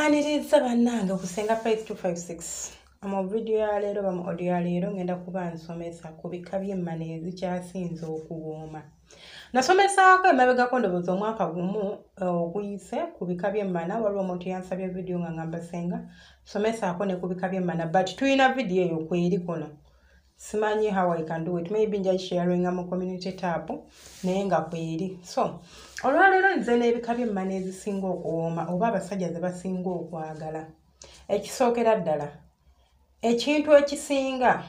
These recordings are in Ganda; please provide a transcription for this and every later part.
Mbaniriza bannange okusenga 5256 mu video ya leero ba mu audio ya leero ngenda kuba nsomesa ku bika by'emmana ezikyasinze okuwooma. Nasomesaako emabegako ndowooza omwaka gumu oguyise ku bika by'emmana. Waliwo omuntu yansabye video nga ngamba senga somesaako ne ku bika by'emmana, but tuyina video eyo kweri kuno. Simanyi how I can do it. Maybe nja sharing mu community tab naye nga kweri. So olwaleero nze n'ebika by'emmana ezisinga okuwooma oba abasajja ze basinga okwagala. Ekisookera ddala ekintu ekisinga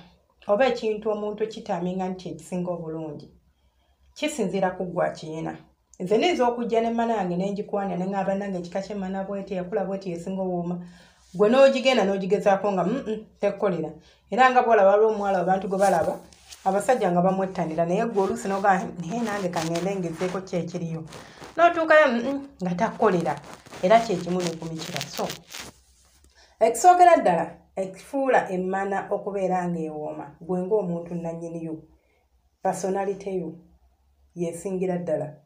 oba ekintu omuntu kitaminga nti ekisinga obulungi kisinziira ku gwa kiyina. Nze niyinza okujja n'emmana yange n'engikwana ne ngamba nange ekika ky'emmana bw'eti yakula bw'eti esinga owooma. Gwe n'ogigenda n'ogigezaako nga tekkolera. Era nga bw'olaba waliwo omuwala abantu gwe balaba abasajja nga bamwettanira naye gwe oluusi n'ogamba naye nange kangende ngezeeko ki ekiriyo. N'otuukayo nga takkolera era kyekimu ne kumikira. So ekisookera ddala ekifuula emmana okubeera ng'ewooma gwe ng'omuntu nannyiniyo, personality yo yesingira ddala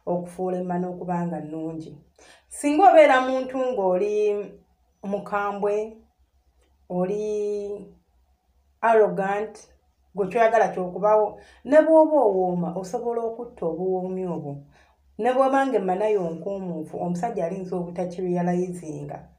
okufuula emmana okuba nga nnungi. Singa obeera muntu ng'oli mukambwe, oli arrogant, gwe kyoyagala kyokubawo, ne bw'oba owooma osobola okutta obuwoomi obwo. Ne bw'obanga emmana yo nkuumuufu, omusajja alinza obutakirealizinga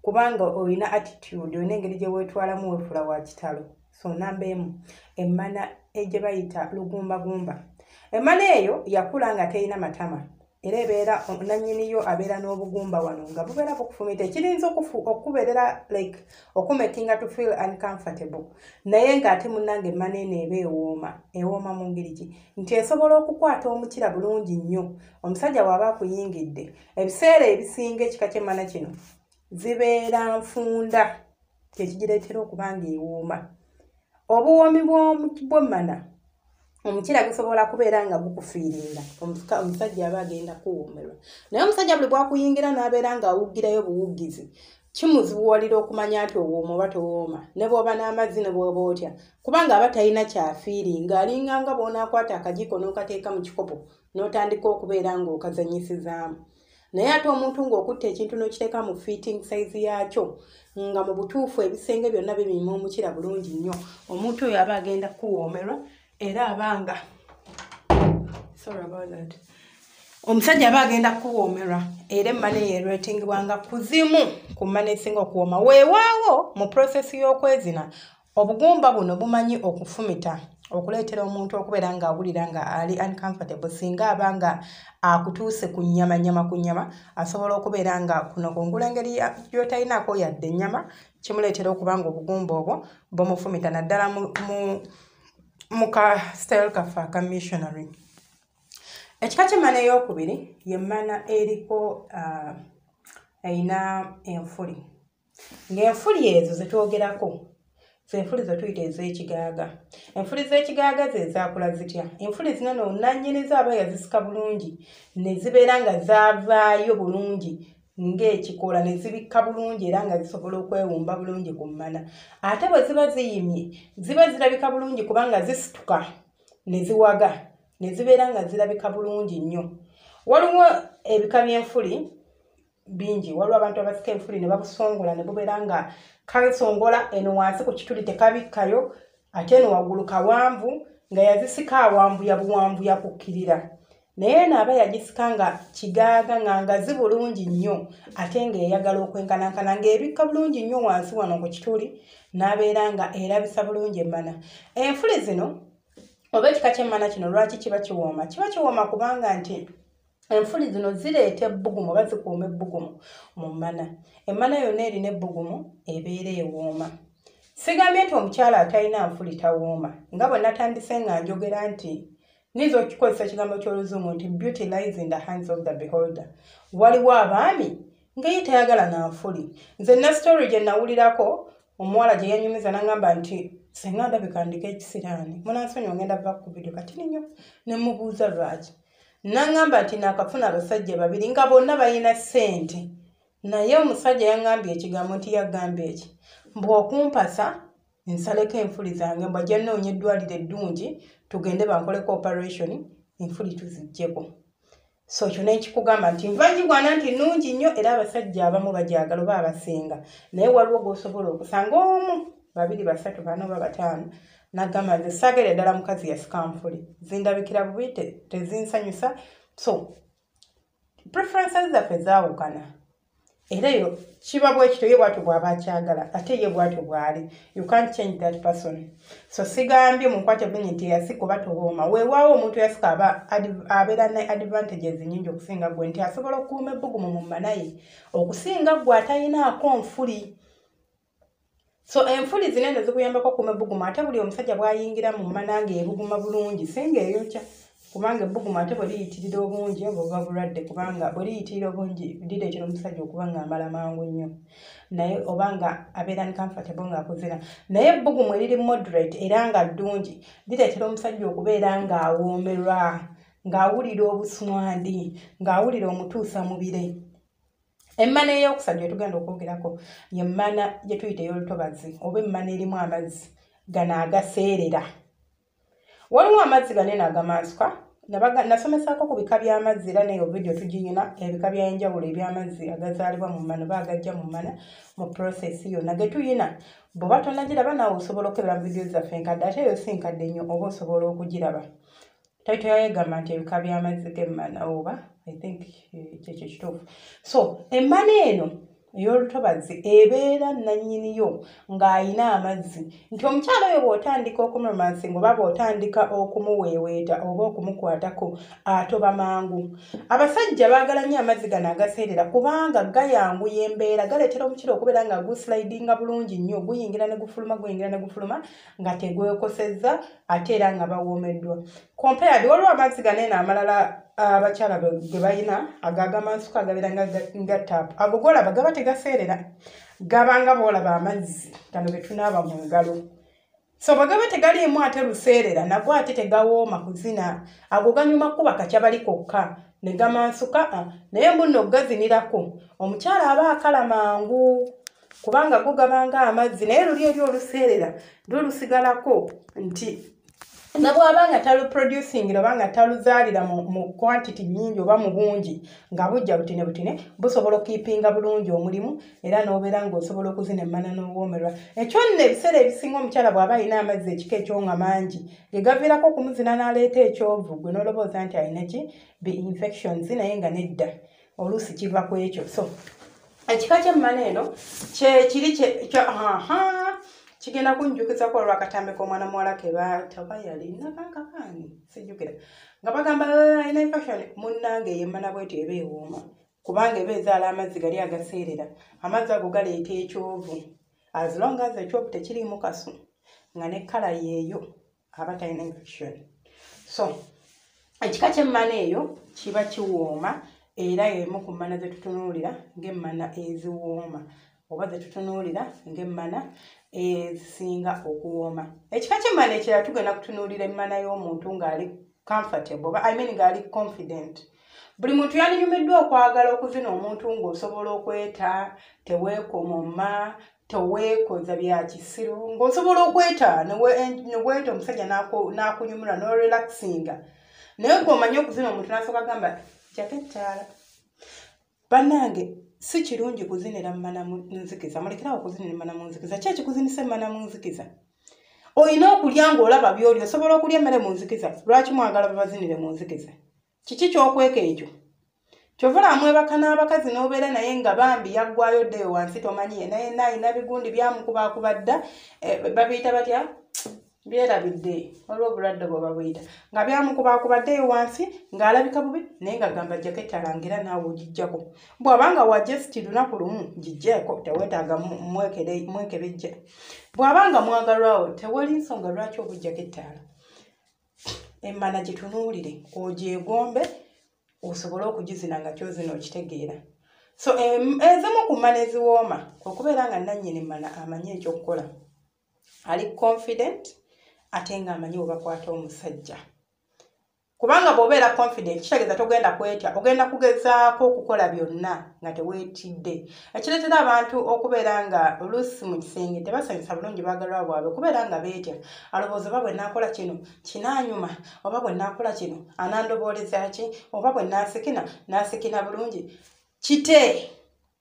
kubanga olina attitude, olina engeri gye weetwalamu weefula wa kitalo. So namba emu, emmana gye bayita lugumbagumba. Emmana eyo yakula nga terina matama era ebeera nannyiniyo abeera n'obugumba wano nga bubeera bukufumita ekirinza okubeerera like okumakinga to feel uncomfortable. Naye ng'ate munnange emmana eno eba ewooma mu ngeri ki nti esobola okukwata omukira bulungi nnyo. Omusajja bw'aba akuyingidde ebiseera ebisinga ekika ky'emmana kino zibeera nfunda, kyekigireetera okuba ng'ewooma. Obuwoomi bw'emmana omukira gusobola kubeera nga bukufiiringa, omusajja aba agenda kuwoomerwa. Naye omusajja buli bwakuyingira n'abeera ng'awuggirayo buwuggizi kimuzibuwalira okumanya nti owooma oba towooma, ne bw'oba n'amazzi ne bw'oba otya, kubanga aba talina kyafiiringa. Alinga nga bw'onaakwata akajiko n'okateeka mu kikopo n'otandika okubeera ng'okazanyisizaamu. Naye ate omuntu ng'okutta ekintu n'okiteeka mu fitting size yaakyo nga mu butuufu ebisenge byonna bibima omukira bulungi nnyo, omuntu oyo aba agenda kuwoomerwa era abanga omusajja aba agenda kuwoomerwa era emmana eyo erwetingibwanga kuzimu ku mmana esinga okuwooma. Weewaawo mu prosesi y'okwezina obugumba buno bumanyi okufumita okuleetera omuntu okubeera ng'awulira nga ali uncomfortable. Singa aba nga akutuuse ku nnyama ku nnyama asobola okubeera nga kuno kungula engeri gy'otalinaako yadde ennyama kimuleetera okuba nga obugumba obwo bumufumita naddala mu ka style kaffe aka missionary. Ekika ky'emmana ey'okubiri y'emmana eriko eyina enfuli. Ng'enfuli ezo ze twogerako enfuli ze tuyita ez'ekigaaga. Enfuli z'ekigaaga ze zaakula zitya? Enfuli zino no nannyiniza aba yazisika bulungi ne zibeera nga zaavaayo bulungi ng'ekikola ne zibikka bulungi era nga zisobola okwewumba bulungi ku mmana. Ate bwe ziba ziyimye ziba zirabika bulungi kubanga zisituka ne ziwaga ne zibeera nga zirabika bulungi nnyo. Waliwo ebika by'enfuli bingi. Waliwo abantu abasika enfuli ne babusongola ne bubeera nga kasongola eno wansi ku kituli tekabikkayo, ate eno waggulu kawanvu nga yazisika awambuya buwanvuya kukkirira. Naye n'aba yagisika nga kigaaga nga zibulungi nnyo ate ng'eyagala okwenkanankana ng'ebikka bulungi nnyo wansi wano ku kituli n'abeera nga erabisa bulungi emmana. Enfuli zino oba ekika ky'emmana kino lwaki kiba kiwooma? Kiba kiwooma kubanga nti enfuli zino zireeta ebbugumu oba zikuuma ebbugumu mu mmana. Emmana yonna erina ebbugumu ebeera ewooma. Sigambye nti omukyala atalina nfuli tawooma, nga bwe natandise nga njogera nti niyinza okukozesa ekigambo ky'Oluzungu nti beauty lies in the hands of the beholder. Waliwo abaami ngaye tayagala na nfuli. Nze na story gye nawulirako omuwala gye yanyumiza n'angamba nti senga ndabika ndika ekisiraani munansonyiwa ngenda va ku video kati nnyo ne mubuuza lwaki. N'angamba nti naakafuna abasajja babiri nga bonna balina ssente, naye omusajja yangambye ekigambo nti yagambye eki bw'okumpasa nsaleko enfuli zange mbajja nnoonya eddwaliro eddungi tugende bankoleko operation enfuli tuziggyeko. so kyo nekikugamba nti nva gigwana nti nnungi nnyo era abasajja abamu bajagala oba abasinga naye waliwo g'osobola okusanga omu 2 3 4 5 nagamba nze saagere ddala mukazi yasikamfuli zindabikira bubi tezinsanyusa so preferences zaffe zaawukana era yo kiba bwekityo ye bwatyo bw'aba akyagala ate ye bwatyo bw'ali you can't change that person so sigambye munkwate bunyi nti yasika oba tobooma weewaawo omuntu yasika abeera ne advantages nnyingi okusinga gwe nti asobola okukuuma ebbugumu mu mmanaye okusinga gwe atayinaako nfuli so enfuli zinene zikuyambako okukuuma ebbugumu ate buli omusajja bw'ayingira mu mmana ng'ebuguma bulungi singa eyokya kubanga ebbugumu ate bwe liyitirira obungi oba bulwadde kubanga bwe liyitirira obungi lireetera omusajja okuba ng'amala mangu nnyo naye obanga abeera ni comfortable ng'akuzira naye ebbugumu eriri moderate era nga ddungi lireetera omusajja okubeera ng'awoomerwa ng'awulira obuswandi ng'awulira omutuusa mubire emmana ey'okusatu gye tugenda okwogerako yemmana gye tuyita ey'olutobazi oba emmana erimu amazzi gano agaseerera waliwo amazzi ganene agamansuka nasomesaako ku bika by'amazzi era neyo vidiyo tugiyina ebika by'enjawulo eby'amazzi agazaalibwa mu mmana oba agajja mu mmana mu process yonna ge tuyina bw'oba tonnagiraba naawe osobola okukebera mu vidiyo zaffe enkadde ate eyo si nkadde nnyo oba osobola okugiraba taito yayegamba nti ebika by'amazzi g'emmana oba I think kyekyo kituufu so emmana eno ey'olutobazi ebeera nannyiniyo ng'ayina amazzi nti omukyala oyo bw'otandika okumuromansinga oba bw'otandika okumuweeweeta oba okumukwatako atoba mangu abasajja baagala nnyo amazzi gano agaseerera kubanga gayanguya embeera galeetera omukira okubeera nga guslidinga bulungi nnyo guyingira ne gufuluma nga tegwekosezza ate era nga bawoomeddwa compared waliwo amazzi ganene amalala abakyala ge balina agagamansuka agabeera nga taapu ago golaba gaba tegaseerera gabanga boolaba amazzi gano ge tunaaba mu ngalo so bwe gaba tegaliimu ate luseerera nago ate tegawooma kuzina ago ganyuma kuba kakya bali kokka ne gamansuka naye muno gazinirako omukyala aba akala mangu kubanga go gabanga amazzi naye luli eri oluseerera lulusigalako nti nabw'aba nga taluproducing oba nga taluzaalira mu quantity nnyingi oba mu bungi nga bujja butine busobola okukiipinga bulungi omulimu era n'obeera ng'osobola okuzina emmana n'owoomerwa ekyo nno ebiseera ebisinga omukyala bw'aba alina amazzi ekika ekyonga mangi ge gaviirako okumuzina n'aleeta ekyovu gwe n'olobooza nti alina ki be infections naye nga nedda oluusi kiva ku ekyo so ekika ky'emmana eno kyekiri kigenda kunjukiza ko olw'akatambe k'omwana muwala ke bataba yalina kankakaani sijjukira nga bagamba alina infection munnange yemmana bwetyo eba ewooma kubanga eba ezaala amazzi gali agaseerera amazzi ago galeeta ekyovu as long as ekyovu tekiriimu kasu nga ne kkala yeeyo aba talina infection so ekika ky'emmana eyo kiba kiwooma era y'emu ku mmana ze tutunuulira ng'emmana eziwooma oba ze tutunuulira ng'emmana ezisinga okuwooma ekika ky'emmana ekirala tugenda kutunuulira emmana y'omuntu ng'ali comfortable oba ng'ali confident buli muntu yandinyumiddwa okwagala okuzina omuntu ng'osobola okweta teweekomoma teweekoza bya kisiru ng'osobola okweta neweeta omusajja n'akunyumira n'orelaxinga naye ng'omanyi okuzina omuntu n'asooka gamba jakettaala bannange si kirungi kuzinira mmana mu nzikiza mulekerawo okuzinira emmana mu nzikiza ki ekikuzinisa emmana mu nzikiza olina okulya ng'olaba by'oli osobola okulya emmere mu nzikiza lwaki mwagala babazinire mu nzikiza kiki kyokweka ekyo kyovula amwebaka n'abakazi n'obeera naye nga bambi yaggwayo ddeyo wansi tomanyiye naye nayina bigundi byamukubakuba dda babiyita batya byerabidde waliwo obulwadde bwe babuyita nga byamukubakuba ddeyo wansi ng'alabika bubi naye nga gamba jaketi alangira naawe ogijjako bw'abanga wajesti lunaku lumu gijjeeko teweetaaga mwekebejja bw'abanga mwagalwawo tewali nsonga lwaki obujjako ettaala emmana gye tunuulire ogyegombe osobole okugizina nga kyozina okitegeera so ezimu ku mmana eziwooma okubeera nga nannyini emmana amanyi ekyokukola ali confident ate ng'amanyi bwe bakwata omusajja kubanga bw'obeera confident kitegeeza togenda kwetya ogenda kugezaako okukola byonna nga teweetidde ekireetera abantu okubeera nga oluusi mu kisenge tebasanyusa bulungi baagalwa bwabwe kubeera nga beetya alowooza oba bwe naakola kino kinaanyuma oba bwe naakola kino anandobooleza ki oba bwe naasikina bulungi kite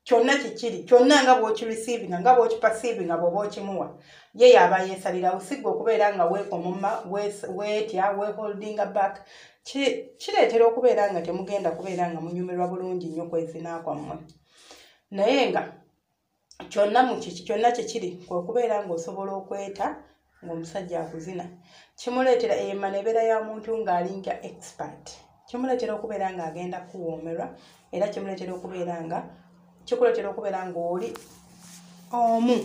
kyonna kikiri kyonna nga bw'okirisiivinga nga bw'okipasiivinga bw'oba okimuwa ye yaba yeesalira usigga okubeera nga weekomoma weetya weeholdinga back kireetera okubeera nga temugenda kubeera nga munyumirwa bulungi nnyo kwezina kwammwe naye nga kyonna kikiri kwe kubeera ng'osobola okweta ng'omusajja akuzina kimuleetera ema nebeera ya muntu ng'alinga expert kimuleetera okubeera ng'agenda kuwoomerwa era kimuleetera okubeera nga kikuleetera okubeera ng'oli omu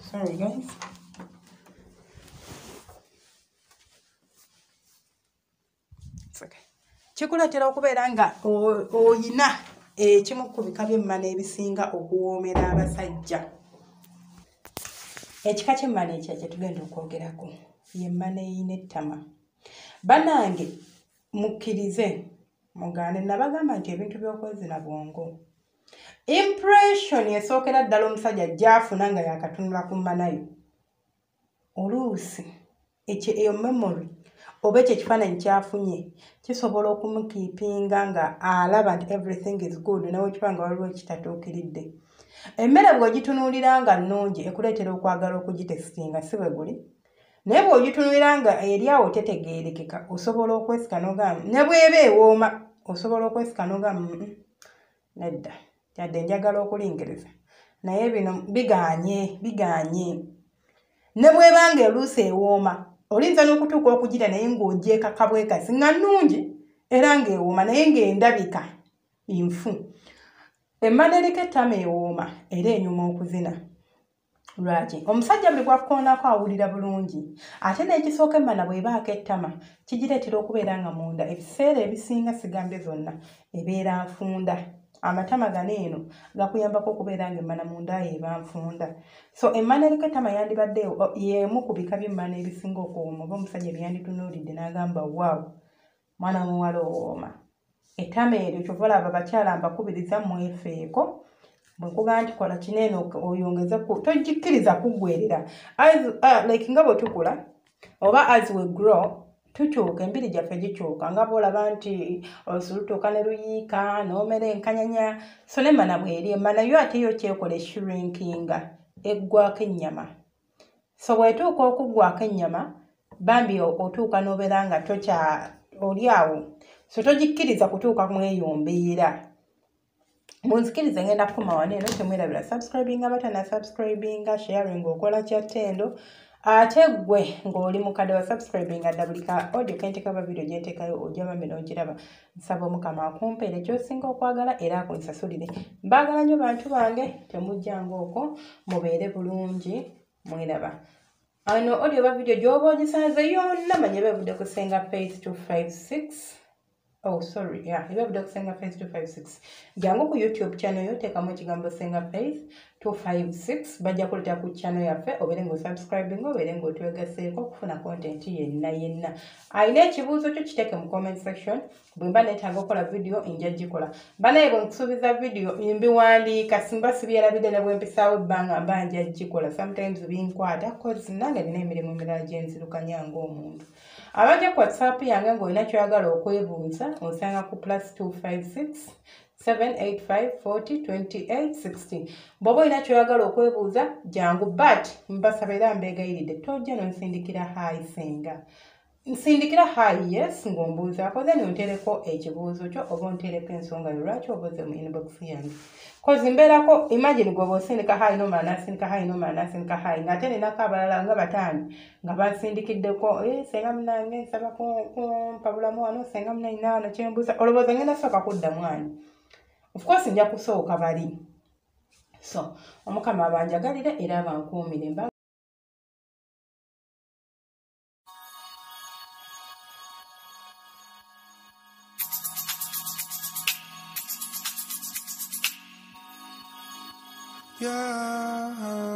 sorry guys kikuleetera okubeera nga oyina ekimu ku bika by'emmana ebisinga okuwoomera abasajja ekika ky'emmana ekyo kye tugenda okwogerako y'emmana eyina ettama bannange mukkirize mugaane nabagamba nti ebintu by'okwezina bwongo impression esookera ddala omusajja gy'afuna nga yakatunula ku mmanayo oluusi eyo memory oba ekyo ekifaananyi kyafunye kisobola okumukiipinga nga alaba nti everything is good nawe ekiba nga waliwo ekitatuukiridde emmere bw'ogitunuulira nga nnungi ekuleetera okwagala okugitesitinga si bwe guli naye bw'ogitunuulira nga eri awo tetegeerekeka osobola okwesika n'ogamba ne bw'eba ewooma osobola okwesika n'ogamba nedda yadde njagala okulingiriza naye bino bigaanye ne bw'ebanga eluusi ewooma olinza n'okutuuka okugira naye ng'ogyekaka bwekasi nga nnungi era ng'ewooma naye ng'endabika nfu emmana eriko ettama ewooma era enyuma okuzina lwaki omusajja buli gwakoonako awulira bulungi ate n'ekisooka emmana bw'ebaako ettama kigireetera okubeera nga munda ebiseera ebisinga sigambye zonna ebeera nfunda amatama gano eno gakuyambako okubeera nga emmana munda eba nfunda so emmana eriko ettama yandibadde y'emu ku bika by'emmana ebisinga okuwooma oba omusajja byeyanditunuulidde n'agamba waawo mwana muwala owooma ettama eryo kyova olaba abakyala mbakubiriza mwefeeko bwe nkugamba nti kola kineeno oyongeze togikkiriza kuggwerera like nga bwe tukula oba as we grow tukyuka embiri gyaffe gikyuka nga bwolaba nti olutuuka ne luyiika n'omera enkanyanya so n'emmana bw'eri emmana yo ate yo kyekola eshrinkinga eggwako ennyama so bw'etuuka okuggwako ennyama bambi otuuka n'obeera nga oli awo so togikkiriza kutuuka mweyombeera munzikirize ngenda kukuma wano eno temwerabira subscribinga batana subscribinga sharing okola kyattendo ate gwe ng'oli mukadde wa subscribinga dda buli ka audio kenteekaba video gyenteekayo ojaba mmene ogiraba nsaba omukama akumpeera ekyosinga okwagala era akunsasulire mbaagala nnyo bantu bange temujjanga okwo mubeere bulungi mweraba ano audio ba video gy'oba ogisanze yonna manye bevudde ku Senga Faith 256 oh sorry yeah ibavudde ku Senga Faith 256 jangu ku YouTube channel yo teekamu ekigambo Senga Faith 256 bajja kuleta ku channel yaffe obeere ng'osubscribing obeere ng'otwegaseeko okufuna content yenna ayina ekibuuzo kyo kiteeke mu comment section bwe mba neetaaga okukola video nja gikola banaye bwe nkusuubiza video mbiwandiika simba sibyerabidde ne bwe mpisaawo ebbanga mba nja gikola sometimes binkwata cause nange nina emirimu emirala gye nzirukanya ng'omuntu abajja ku WhatsApp yange ng'olina kyoyagala okwebuuza osanga ku +256 785 40 28 60 bw'oba olina kyoyagala okwebuuza jangu but mbasaba era mbeegayiridde tojja nonsindikira hayi Senga nsindikira hayi yes ng'ombuuzaako then ontereko ekibuuzo kyo oba ontereko ensonga yo lwaki obuuze mu inbox yange kozi mbeerako imagine gwe bw'osindika hayi nomala nasindika hayi nomala nasindika hayi ng'ate nenako abalala nga bataano nga bansindikiddeko Senga munange nsaba kumpabulamu wano Senga munayina wano kyembuuza olowooza ngenda sooka kuddamu ani of course nja kusooka bali so omukama abanjagalire era abankuumire mba yeah.